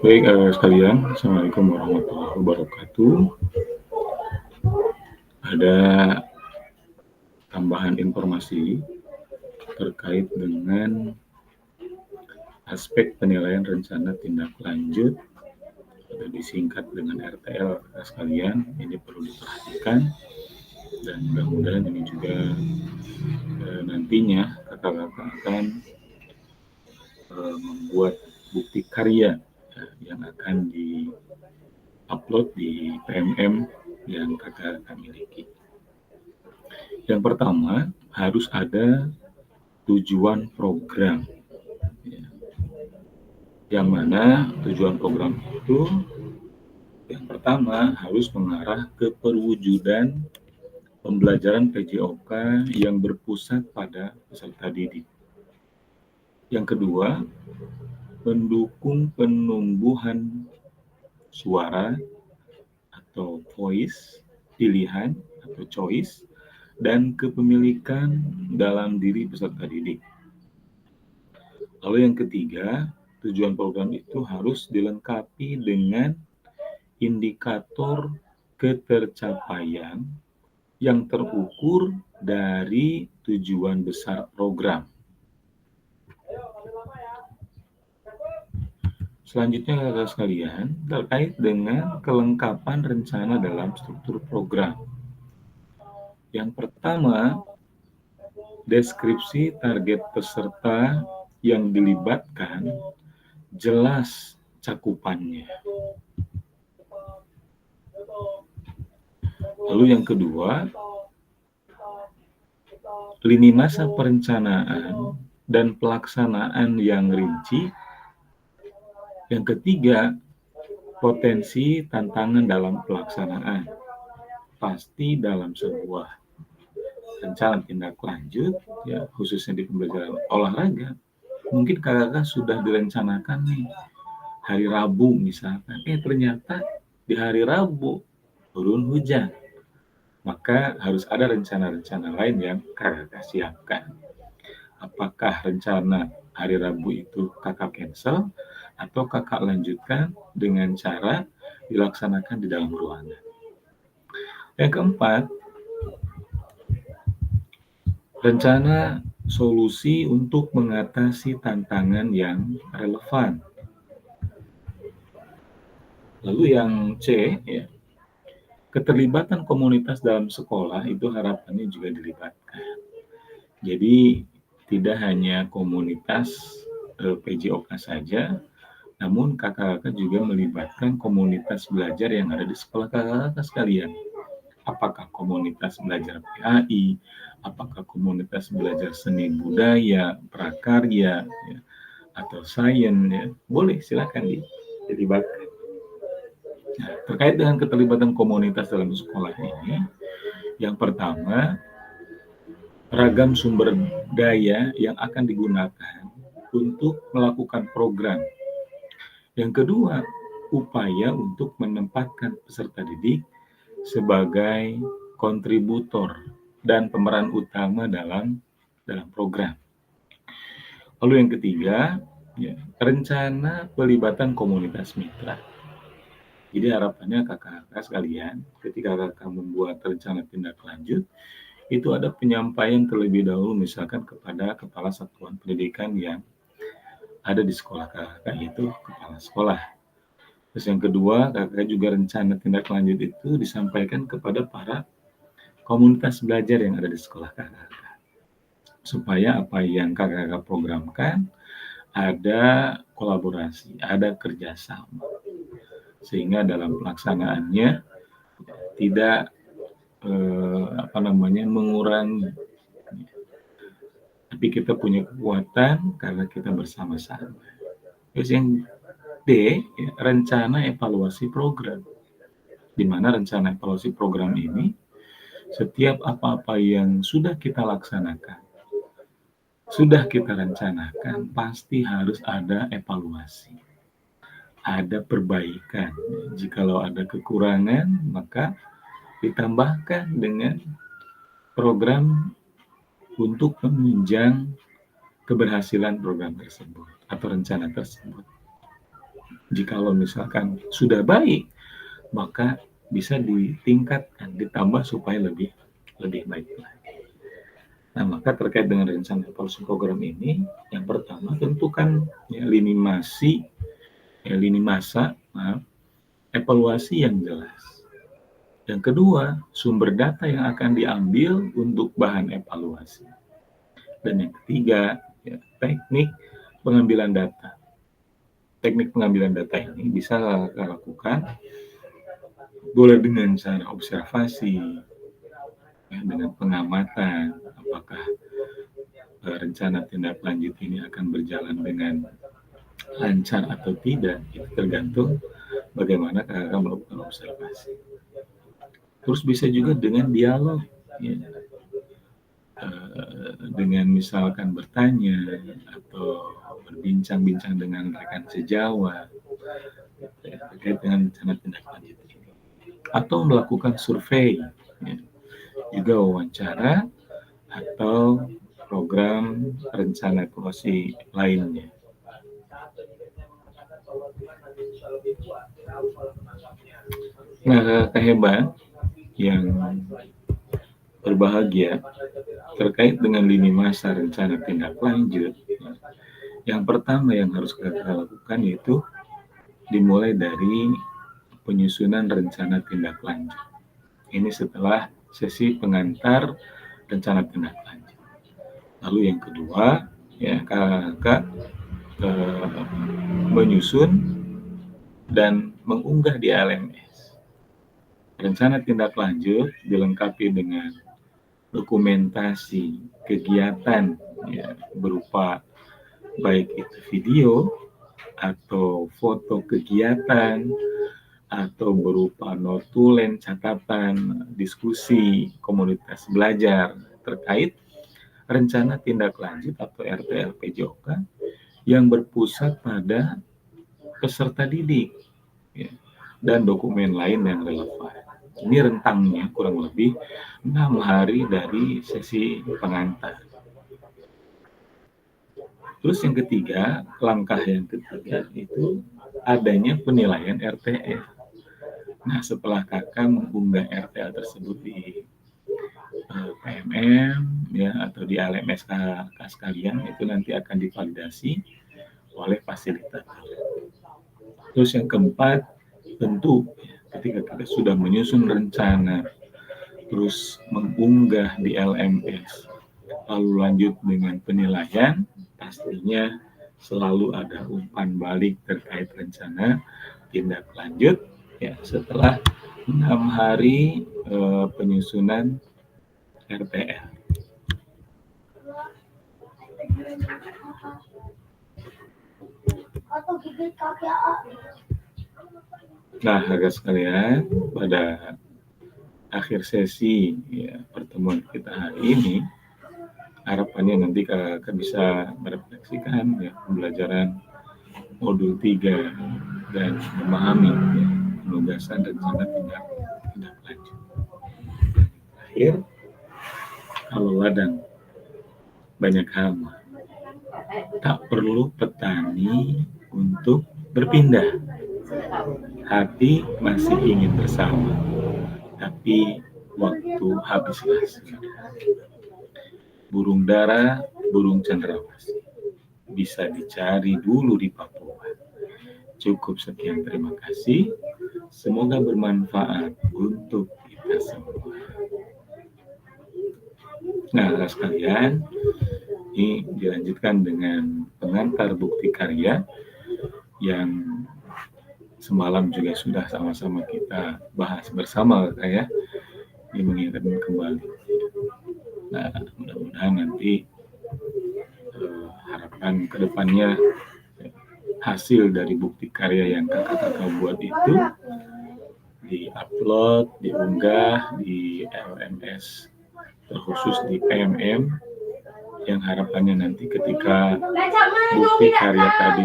Baik, sekalian, Assalamualaikum warahmatullahi wabarakatuh. Ada tambahan informasi terkait dengan aspek penilaian rencana tindak lanjut atau disingkat dengan RTL, sekalian. Ini perlu diperhatikan dan mudah-mudahan ini juga nantinya kakak-kakak akan membuat bukti karya yang akan di-upload di PMM yang kakak-kakak miliki. Yang pertama, harus ada tujuan program. Yang mana tujuan program itu yang pertama harus mengarah ke perwujudan pembelajaran PJOK yang berpusat pada peserta didik. Yang kedua, mendukung penumbuhan suara atau voice, pilihan atau choice, dan kepemilikan dalam diri peserta didik. Lalu yang ketiga, tujuan program itu harus dilengkapi dengan indikator ketercapaian yang terukur dari tujuan besar program. Selanjutnya, kakak sekalian, terkait dengan kelengkapan rencana dalam struktur program. Yang pertama, deskripsi target peserta yang dilibatkan jelas cakupannya. Lalu yang kedua, lini masa perencanaan dan pelaksanaan yang rinci. Yang ketiga, potensi tantangan dalam pelaksanaan. Pasti dalam sebuah rencana tindak lanjut, ya khususnya di pembelajaran olahraga, mungkin kakak sudah direncanakan nih hari Rabu misalkan, ternyata di hari Rabu turun hujan, maka harus ada rencana-rencana lain yang kakak siapkan. Apakah rencana hari Rabu itu kakak cancel atau kakak lanjutkan dengan cara dilaksanakan di dalam ruangan. Yang keempat, rencana solusi untuk mengatasi tantangan yang relevan. Lalu yang C, ya, keterlibatan komunitas dalam sekolah itu harapannya juga dilibatkan. Jadi tidak hanya komunitas PJOK saja, namun kakak-kakak juga melibatkan komunitas belajar yang ada di sekolah kakak-kakak sekalian. Apakah komunitas belajar PAI, apakah komunitas belajar seni budaya, prakarya, ya, atau sains, ya, boleh silakan dilibatkan. Nah, terkait dengan keterlibatan komunitas dalam sekolah ini, yang pertama, ragam sumber daya yang akan digunakan untuk melakukan program. Yang kedua, upaya untuk menempatkan peserta didik sebagai kontributor dan pemeran utama dalam program. Lalu yang ketiga, ya, rencana pelibatan komunitas mitra. Jadi harapannya kakak-kakak sekalian, ketika kakak membuat rencana tindak lanjut, itu ada penyampaian terlebih dahulu misalkan kepada kepala satuan pendidikan yang ada di sekolah kakak, yaitu kepala sekolah. Terus yang kedua, kakak juga rencana tindak lanjut itu disampaikan kepada para komunitas belajar yang ada di sekolah kakak, supaya apa yang kakak programkan ada kolaborasi, ada kerjasama, sehingga dalam pelaksanaannya tidak mengurangi, tapi kita punya kekuatan karena kita bersama-sama. Terus yang D, ya, rencana evaluasi program. Di mana rencana evaluasi program ini, setiap apa-apa yang sudah kita laksanakan, sudah kita rencanakan, pasti harus ada evaluasi, ada perbaikan. Jikalau ada kekurangan, maka ditambahkan dengan program untuk menunjang keberhasilan program tersebut atau rencana tersebut. Jikalau misalkan sudah baik, maka bisa ditingkatkan, ditambah supaya lebih baik lagi. Nah, maka terkait dengan rencana evaluasi program ini, yang pertama tentukan ya, lini masa, evaluasi yang jelas. Yang kedua, sumber data yang akan diambil untuk bahan evaluasi. Dan yang ketiga, ya, teknik pengambilan data. Teknik pengambilan data ini bisa kita lakukan boleh dengan cara observasi, ya, dengan pengamatan, apakah rencana tindak lanjut ini akan berjalan dengan lancar atau tidak, itu tergantung bagaimana kakak melakukan observasi. Terus bisa juga dengan dialog, ya, dengan misalkan bertanya atau berbincang-bincang dengan rekan sejawat ya, terkait dengan rencana tindak lanjut ini, atau melakukan survei, ya, juga wawancara atau program rencana evaluasi lainnya. Nah, hebat yang berbahagia terkait dengan lini masa rencana tindak lanjut. Yang pertama yang harus kita lakukan yaitu dimulai dari penyusunan rencana tindak lanjut. Ini setelah sesi pengantar rencana tindak lanjut. Lalu yang kedua, ya kakak menyusun dan mengunggah di LMS. Rencana tindak lanjut dilengkapi dengan dokumentasi kegiatan, ya, berupa baik itu video atau foto kegiatan atau berupa notulen, catatan, diskusi komunitas belajar terkait rencana tindak lanjut atau RTLPJOK yang berpusat pada peserta didik, ya, dan dokumen lain yang relevan. Ini rentangnya kurang lebih 6 hari dari sesi pengantar. Terus yang ketiga, langkah yang ketiga itu adanya penilaian RTL. Nah, setelah kakak mengunggah RTL tersebut di PMM, ya, atau di LMS kakak sekalian, itu nanti akan divalidasi oleh fasilitator. Terus yang keempat, tentu ketika kita sudah menyusun rencana, terus mengunggah di LMS, lalu lanjut dengan penilaian, pastinya selalu ada umpan balik terkait rencana tindak lanjut, ya, setelah 6 hari penyusunan RTL. Nah, kakak sekalian, pada akhir sesi, ya, pertemuan kita hari ini, harapannya nanti kakak bisa merefleksikan, ya, pembelajaran modul 3 dan memahami, ya, penugasan rencana tindak lanjut. Akhir, kalau ladang banyak hama, tak perlu petani untuk berpindah. Hati masih ingin bersama, tapi waktu habislah sudah. Burung dara, burung cendrawasih, bisa dicari dulu di Papua. Cukup sekian, terima kasih. Semoga bermanfaat untuk kita semua. Nah, sekalian, ini dilanjutkan dengan pengantar bukti karya yang semalam juga sudah sama-sama kita bahas bersama, ya. Ini mengingatkan kembali. Nah, mudah-mudahan nanti harapan kedepannya hasil dari bukti karya yang kakak-kakak buat itu di-upload, diunggah di LMS, terkhusus di PMM, yang harapannya nanti ketika bukti karya tadi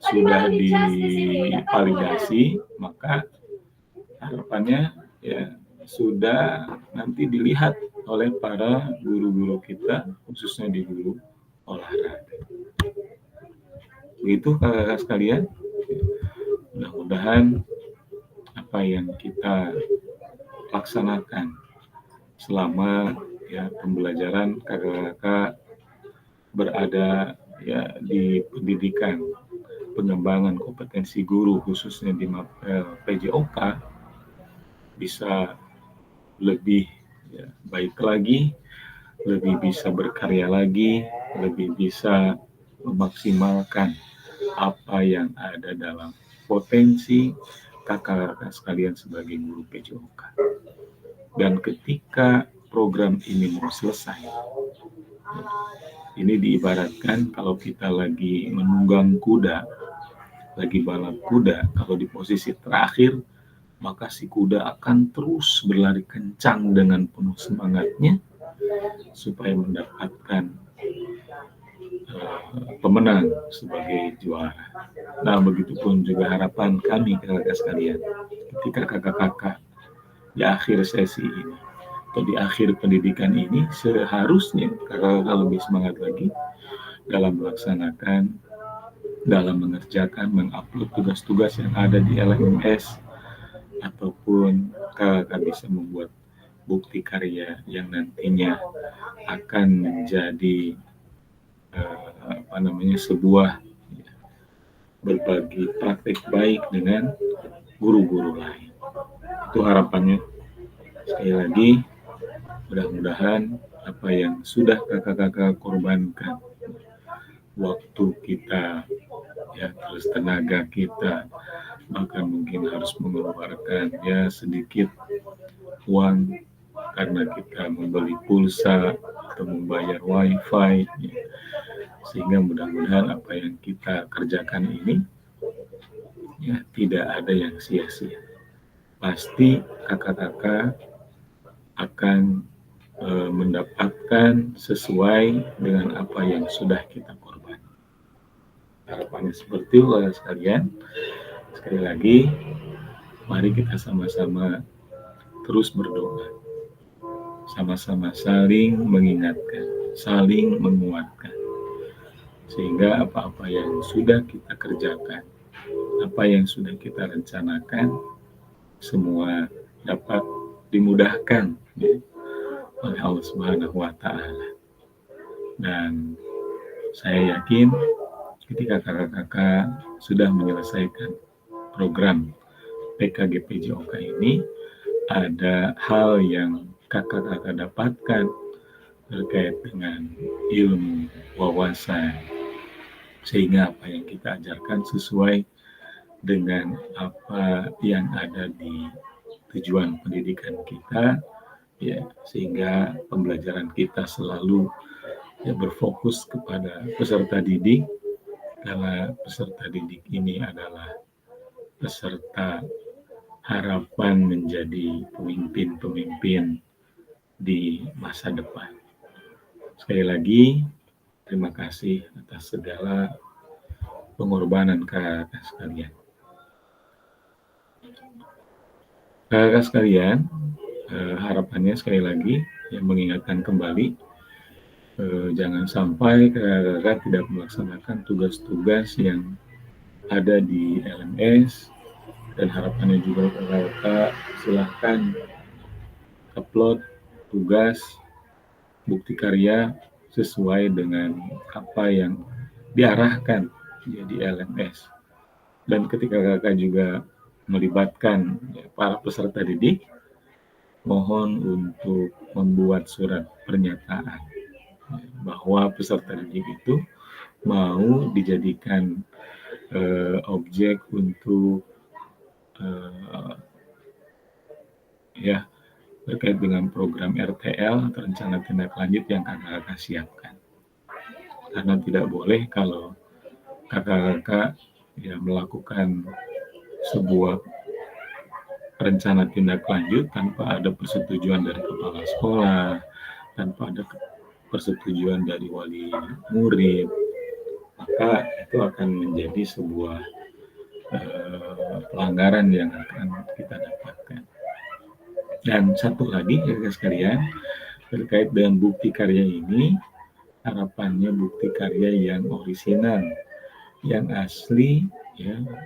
sudah divalidasi, maka harapannya ya sudah nanti dilihat oleh para guru-guru kita, khususnya di guru olahraga. Begitu kakak-kakak sekalian, mudah-mudahan apa yang kita laksanakan selama ya pembelajaran kakak-kakak berada ya di pendidikan pengembangan kompetensi guru, khususnya di PJOK, bisa lebih ya, baik lagi, lebih bisa berkarya lagi, lebih bisa memaksimalkan apa yang ada dalam potensi kakak-kakak sekalian sebagai guru PJOK. Dan ketika program ini mau selesai, ini diibaratkan kalau kita lagi menunggang kuda, lagi balap kuda, kalau di posisi terakhir, maka si kuda akan terus berlari kencang dengan penuh semangatnya supaya mendapatkan pemenang sebagai juara. Nah, begitupun juga harapan kami kakak-kakak sekalian, ketika kakak-kakak di akhir sesi ini atau di akhir pendidikan ini, seharusnya kakak-kakak lebih semangat lagi dalam melaksanakan, dalam mengerjakan, mengupload tugas-tugas yang ada di LMS, ataupun kakak bisa membuat bukti karya yang nantinya akan menjadi sebuah berbagi praktik baik dengan guru-guru lain. Itu harapannya. Sekali lagi, mudah-mudahan apa yang sudah kakak-kakak korbankan, waktu kita, ya terus tenaga kita, bahkan mungkin harus mengeluarkan ya sedikit uang karena kita membeli pulsa atau membayar wifi, ya. Sehingga mudah-mudahan apa yang kita kerjakan ini ya tidak ada yang sia-sia. Pasti kakak-kakak akan mendapatkan sesuai dengan apa yang sudah kita korban. Harapannya seperti itu sekalian. Sekali lagi, mari kita sama-sama terus berdoa, sama-sama saling mengingatkan, saling menguatkan, sehingga apa-apa yang sudah kita kerjakan, apa yang sudah kita rencanakan, semua dapat dimudahkan ya, oleh Allah Subhanahu wa Ta'ala. Dan saya yakin ketika kakak-kakak sudah menyelesaikan program PKG PJOK ini, ada hal yang kakak-kakak dapatkan terkait dengan ilmu, wawasan, sehingga apa yang kita ajarkan sesuai dengan apa yang ada di tujuan pendidikan kita, ya, sehingga pembelajaran kita selalu ya berfokus kepada peserta didik, karena peserta didik ini adalah peserta harapan menjadi pemimpin-pemimpin di masa depan. Sekali lagi, terima kasih atas segala pengorbanan kakak sekalian. Kakak sekalian, harapannya sekali lagi yang mengingatkan kembali, jangan sampai kakak tidak melaksanakan tugas-tugas yang ada di LMS, dan harapannya juga kakak silahkan upload tugas bukti karya sesuai dengan apa yang diarahkan di LMS. Dan ketika kakak juga melibatkan para peserta didik, mohon untuk membuat surat pernyataan bahwa peserta didik itu mau dijadikan objek untuk ya terkait dengan program RTL atau rencana tindak lanjut yang kakak siapkan. karena tidak boleh kalau kakak-kakak melakukan sebuah rencana tindak lanjut tanpa ada persetujuan dari kepala sekolah, tanpa ada persetujuan dari wali murid, maka itu akan menjadi sebuah pelanggaran yang akan kita dapatkan. Dan satu lagi, rekan sekalian, terkait dengan bukti karya ini, harapannya bukti karya yang orisinal, yang asli,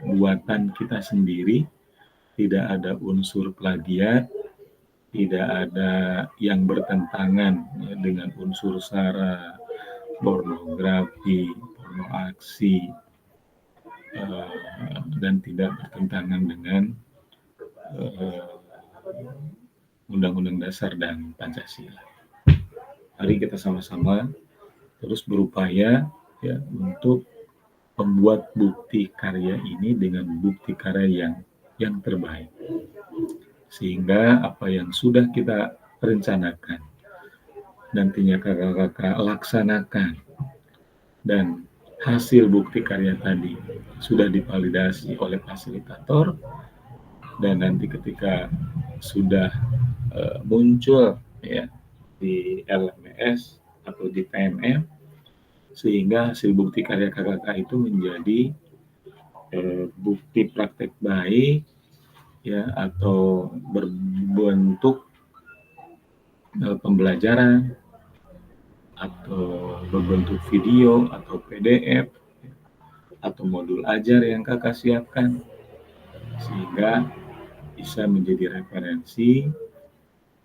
buatan kita sendiri, tidak ada unsur plagiat, tidak ada yang bertentangan dengan unsur sara, pornografi, porno aksi, dan tidak bertentangan dengan Undang-Undang Dasar dan Pancasila. Mari kita sama-sama terus berupaya untuk membuat bukti karya ini dengan bukti karya yang terbaik, sehingga apa yang sudah kita rencanakan nantinya kakak-kakak laksanakan dan hasil bukti karya tadi sudah divalidasi oleh fasilitator, dan nanti ketika sudah muncul di LMS atau di PMM, sehingga hasil bukti karya kakak-kakak itu menjadi bukti praktek baik atau berbentuk pembelajaran atau berbentuk video atau PDF atau modul ajar yang kakak siapkan, sehingga bisa menjadi referensi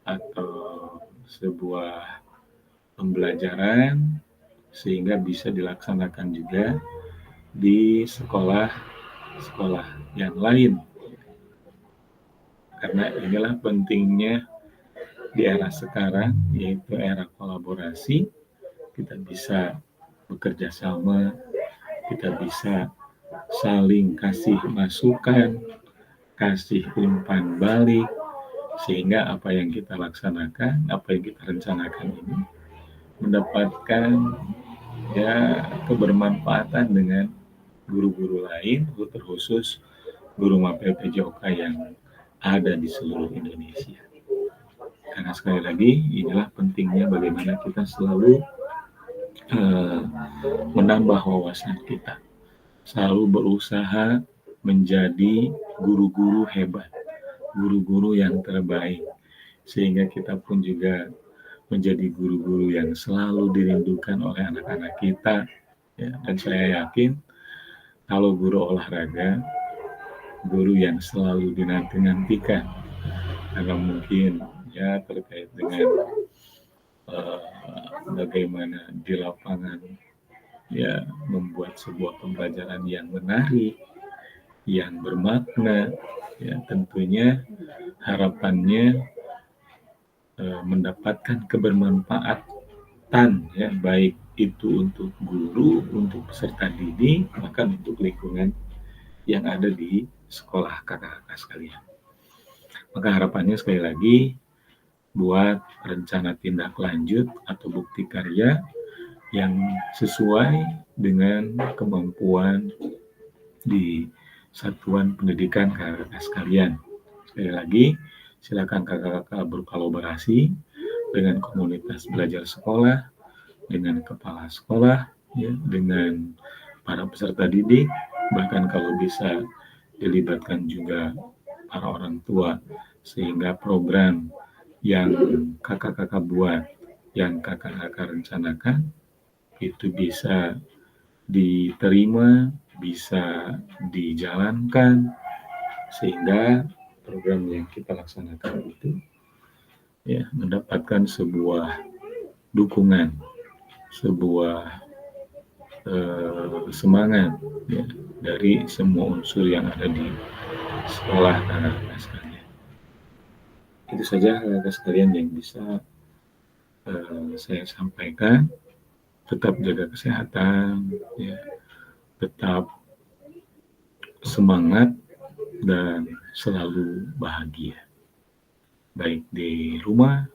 atau sebuah pembelajaran sehingga bisa dilaksanakan juga di sekolah-sekolah yang lain. Karena inilah pentingnya di era sekarang, yaitu era kolaborasi. Kita bisa bekerja sama, kita bisa saling kasih masukan, kasih umpan balik, sehingga apa yang kita laksanakan, apa yang kita rencanakan ini mendapatkan kebermanfaatan dengan guru-guru lain, terkhusus guru MAPEL PJOK yang ada di seluruh Indonesia. Karena sekali lagi, inilah pentingnya bagaimana kita selalu menambah wawasan kita, selalu berusaha menjadi guru-guru hebat, guru-guru yang terbaik, sehingga kita pun juga menjadi guru-guru yang selalu dirindukan oleh anak-anak kita. Dan saya yakin kalau guru olahraga, guru yang selalu dinanti-nantikan, karena mungkin terkait dengan bagaimana di lapangan membuat sebuah pembelajaran yang menarik, yang bermakna, tentunya harapannya mendapatkan kebermanfaatan, baik itu untuk guru, untuk peserta didik, bahkan untuk lingkungan yang ada di sekolah kakak-kakak sekalian. Maka harapannya sekali lagi, buat rencana tindak lanjut atau bukti karya yang sesuai dengan kemampuan di satuan pendidikan kakak-kakak sekalian. Sekali lagi, silakan kakak-kakak berkolaborasi dengan komunitas belajar sekolah, dengan kepala sekolah, dengan para peserta didik, bahkan kalau bisa dilibatkan juga para orang tua, sehingga program yang kakak-kakak buat, yang kakak-kakak rencanakan, itu bisa diterima, bisa dijalankan, sehingga program yang kita laksanakan itu mendapatkan sebuah dukungan, sebuah semangat dari semua unsur yang ada di sekolah kakak-kakak sekalian. Itu saja kakak-kakak sekalian yang bisa saya sampaikan. Tetap jaga kesehatan, tetap semangat dan selalu bahagia, baik di rumah,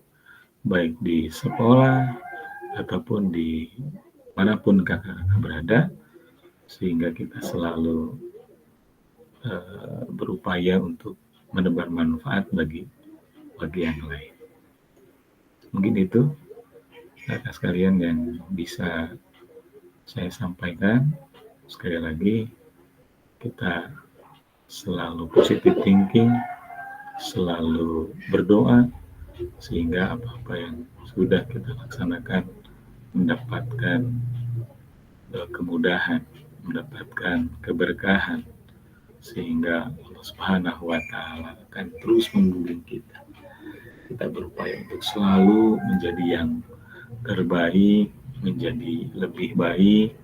baik di sekolah, ataupun di manapun kakak-kakak berada, sehingga kita selalu berupaya untuk menebar manfaat bagi yang lain. Mungkin itu kakak sekalian yang bisa saya sampaikan. Sekali lagi, kita selalu positive thinking, selalu berdoa, sehingga apa-apa yang sudah kita laksanakan mendapatkan kemudahan, mendapatkan keberkahan, sehingga Allah Subhanahu wa Ta'ala akan terus membimbing kita. Kita berupaya untuk selalu menjadi yang terbaik, menjadi lebih baik,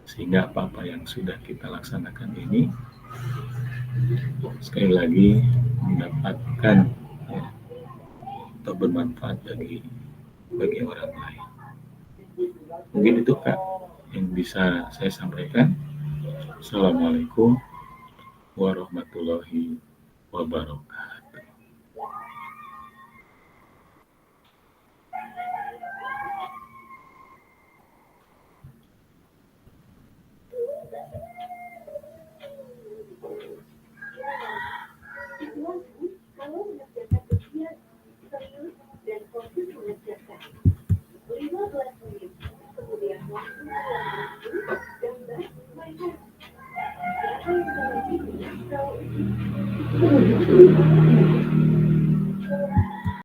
sehingga apa-apa yang sudah kita laksanakan ini sekali lagi mendapatkan ya, atau bermanfaat bagi orang lain. Mungkin itu Kak yang bisa saya sampaikan. Assalamualaikum warahmatullahi wabarakatuh.